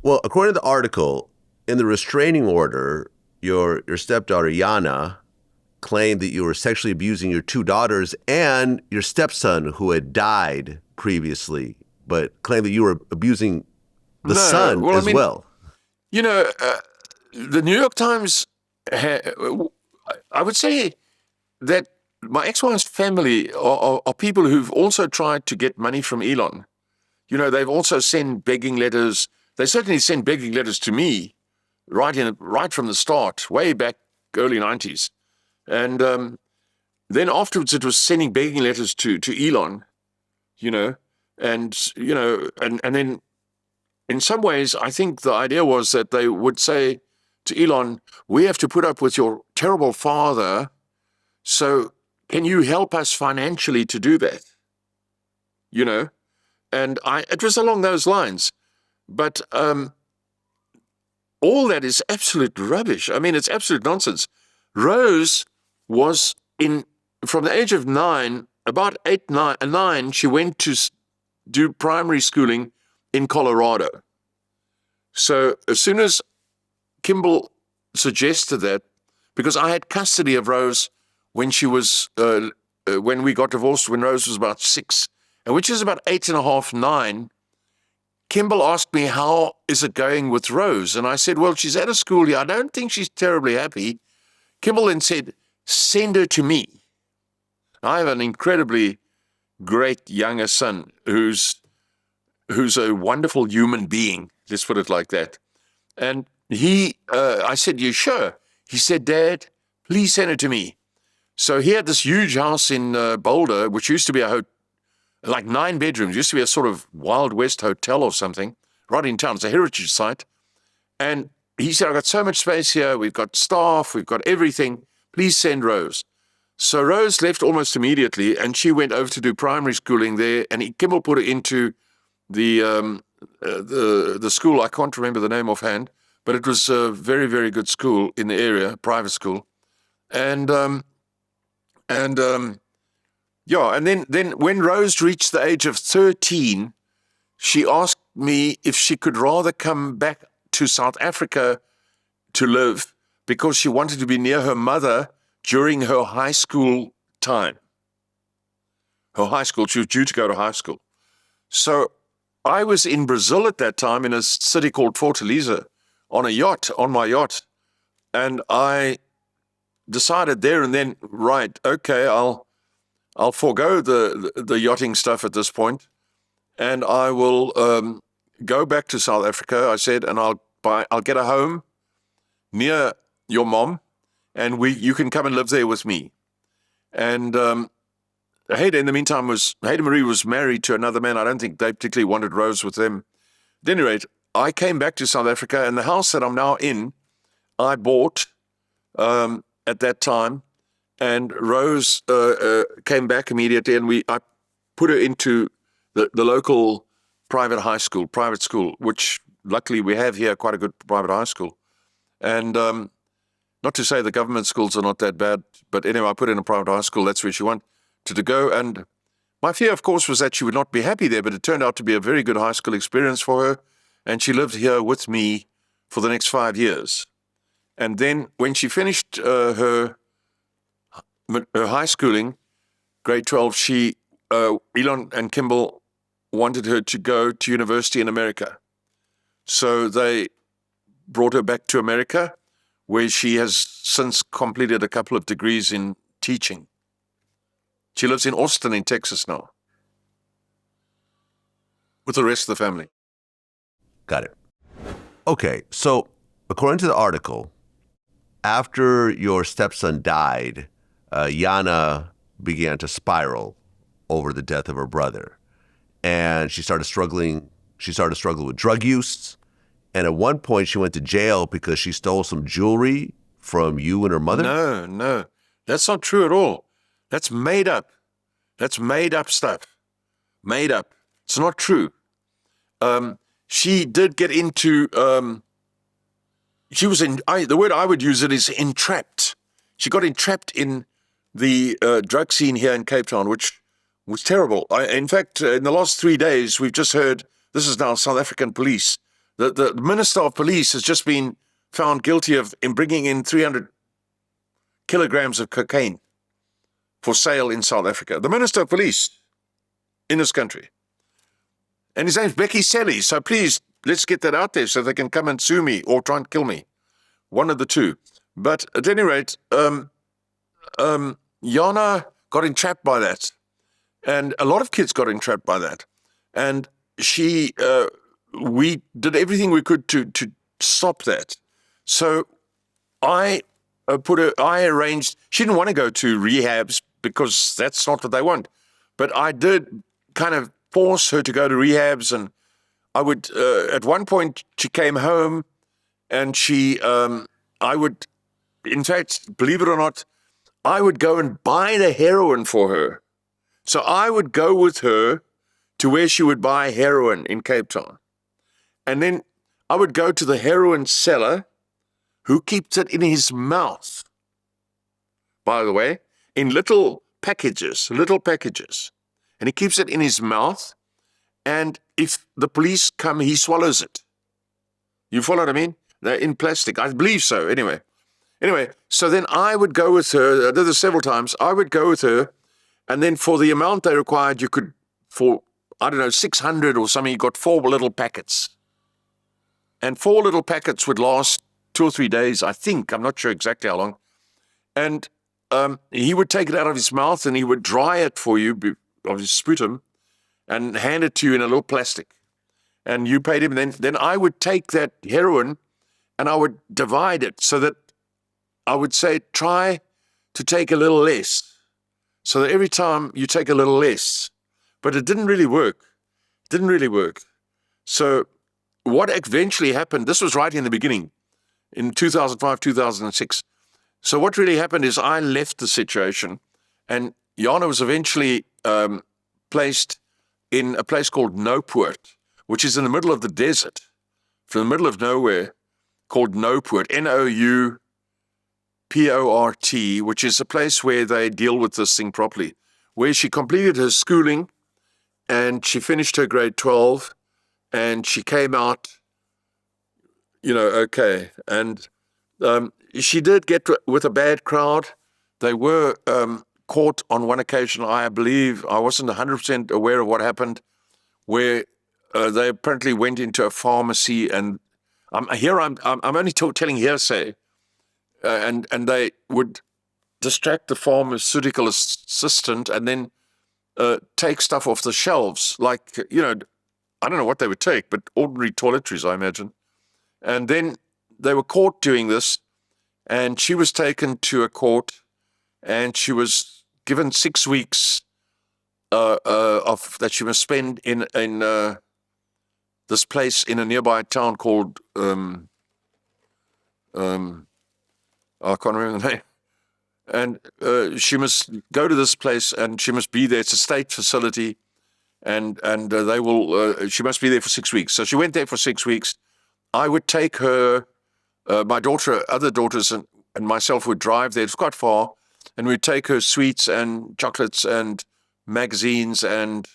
Well, according to the article, in the restraining order, your stepdaughter, Jana, claimed that you were sexually abusing your two daughters and your stepson who had died previously, but claimed that you were abusing the No, son well, I as mean, well. you know, the New York Times, I would say that my ex-wife's family are people who've also tried to get money from Elon. You know, they've also sent begging letters. They certainly sent begging letters to me right from the start, way back early 90s. And then afterwards it was sending begging letters to Elon, you know, and then in some ways, I think the idea was that they would say to Elon, we have to put up with your terrible father, so can you help us financially to do that? You know? And it was along those lines. But all that is absolute rubbish. I mean, it's absolute nonsense. Rose was from the age of 9, about 9, she went to do primary schooling in Colorado. So as soon as Kimball suggested that, because I had custody of Rose when she was, when we got divorced, when Rose was about 6, and when she was about 8.5, 9, Kimball asked me, how is it going with Rose? And I said, well, she's at a school here. I don't think she's terribly happy. Kimball then said, send her to me. I have an incredibly great younger son who's a wonderful human being. Let's put it like that. And I said, you sure? He said, Dad, please send it to me. So he had this huge house in Boulder, which used to be like 9 bedrooms, used to be a sort of Wild West hotel or something, right in town. It's a heritage site. And he said, I've got so much space here. We've got staff. We've got everything. Please send Rose. So Rose left almost immediately, and she went over to do primary schooling there, and Kimball put her into the school. I can't remember the name offhand, but it was a very, very good school in the area, private school. And then when Rose reached the age of 13, she asked me if she could rather come back to South Africa to live because she wanted to be near her mother during her high school time. Her high school, she was due to go to high school. So I was in Brazil at that time in a city called Fortaleza on my yacht. And I decided there and then, right, okay, I'll forego the yachting stuff at this point, and I will go back to South Africa, I said, and I'll get a home near your mom, and you can come and live there with me. And Haida, in the meantime, Haida Marie was married to another man. I don't think they particularly wanted Rose with them. At any rate, I came back to South Africa, and the house that I'm now in, I bought at that time, and Rose came back immediately, and I put her into the local private school, which luckily we have here, quite a good private high school. And not to say the government schools are not that bad, but anyway, I put her in a private high school. That's where she wanted to go. And my fear, of course, was that she would not be happy there, but it turned out to be a very good high school experience for her. And she lived here with me for the next 5 years. And then when she finished her high schooling, grade 12, Elon and Kimball wanted her to go to university in America. So they brought her back to America, where she has since completed a couple of degrees in teaching. She lives in Austin in Texas now with the rest of the family. Got it. Okay, so according to the article, after your stepson died, Jana began to spiral over the death of her brother. And she started struggling with drug use. And at one point she went to jail because she stole some jewelry from you and her mother? No. That's not true at all. That's made up. That's made up stuff. Made up. It's not true. She did get into, the word I would use it is entrapped. She got entrapped in the drug scene here in Cape Town, which was terrible. In fact, in the last 3 days, we've just heard, this is now South African police, The Minister of Police has just been found guilty of bringing in 300 kilograms of cocaine for sale in South Africa. The Minister of Police in this country. And his name's Becky Selly. So please, let's get that out there so they can come and sue me or try and kill me. One of the two. But at any rate, Jana got entrapped by that. And a lot of kids got entrapped by that. And we did everything we could to stop that. So I arranged, she didn't want to go to rehabs because that's not what they want. But I did kind of force her to go to rehabs. And I would, at one point, she came home and I would, in fact, believe it or not, I would go and buy the heroin for her. So I would go with her to where she would buy heroin in Cape Town. And then I would go to the heroin seller who keeps it in his mouth, by the way, in little packages. And he keeps it in his mouth. And if the police come, he swallows it. You follow what I mean? They're in plastic. I believe so. Anyway, so then I would go with her. I did this several times. I would go with her. And then for the amount they required, you could, for, 600 or something, you got 4 little packets. And 4 little packets would last 2 or 3 days, I think. I'm not sure exactly how long. And he would take it out of his mouth and he would dry it for you, of his sputum, and hand it to you in a little plastic. And you paid him. And then I would take that heroin and I would divide it so that I would say, try to take a little less. So that every time you take a little less. But it didn't really work. So what eventually happened, this was right in the beginning, in 2005, 2006. So what really happened is I left the situation, and Jana was eventually placed in a place called Noupoort, which is in the middle of the desert, from the middle of nowhere, called Noupoort, Nouport, which is a place where they deal with this thing properly, where she completed her schooling, and she finished her grade 12, and she came out, okay. And she did get with a bad crowd. They were caught on one occasion, I believe, I wasn't 100% aware of what happened, where they apparently went into a pharmacy, and I'm only telling hearsay, and they would distract the pharmaceutical assistant and then take stuff off the shelves, like, I don't know what they would take, but ordinary toiletries, I imagine. And then they were caught doing this, and she was taken to a court, and she was given 6 weeks of that she must spend in this place in a nearby town called I can't remember the name. And she must go to this place, and she must be there. It's a state facility, and they will. She must be there for 6 weeks. So she went there for 6 weeks. I would take her, my daughter, other daughters, and myself would drive there. It's quite far, and we'd take her sweets and chocolates and magazines and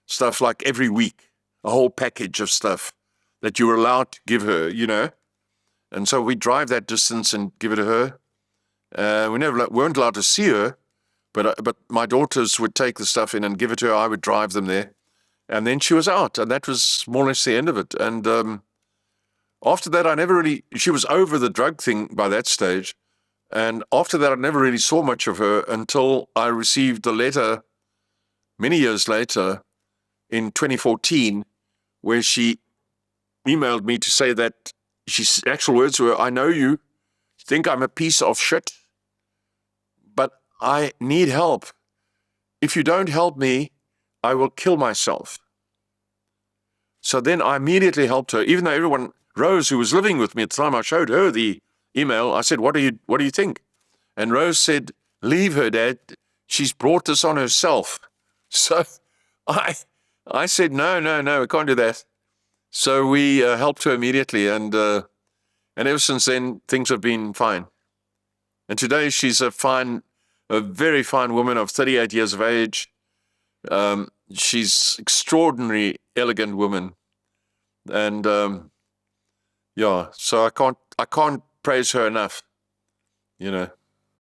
stuff like every week, a whole package of stuff that you were allowed to give her, And so we'd drive that distance and give it to her. We weren't allowed to see her, but my daughters would take the stuff in and give it to her. I would drive them there. And then she was out, and that was more or less the end of it. And after that, she was over the drug thing by that stage. And after that, I never really saw much of her until I received a letter many years later in 2014, where she emailed me to say that she's actual words were, I know you think I'm a piece of shit, but I need help. If you don't help me, I will kill myself. So then I immediately helped her, even though Rose, who was living with me at the time, I showed her the email. I said, what do you think? And Rose said, leave her, Dad. She's brought this on herself. So I said, no, we can't do that. So we helped her immediately, and ever since then, things have been fine. And today she's a very fine woman of 38 years of age. She's extraordinary, elegant woman. And Yeah, so I can't praise her enough, you know.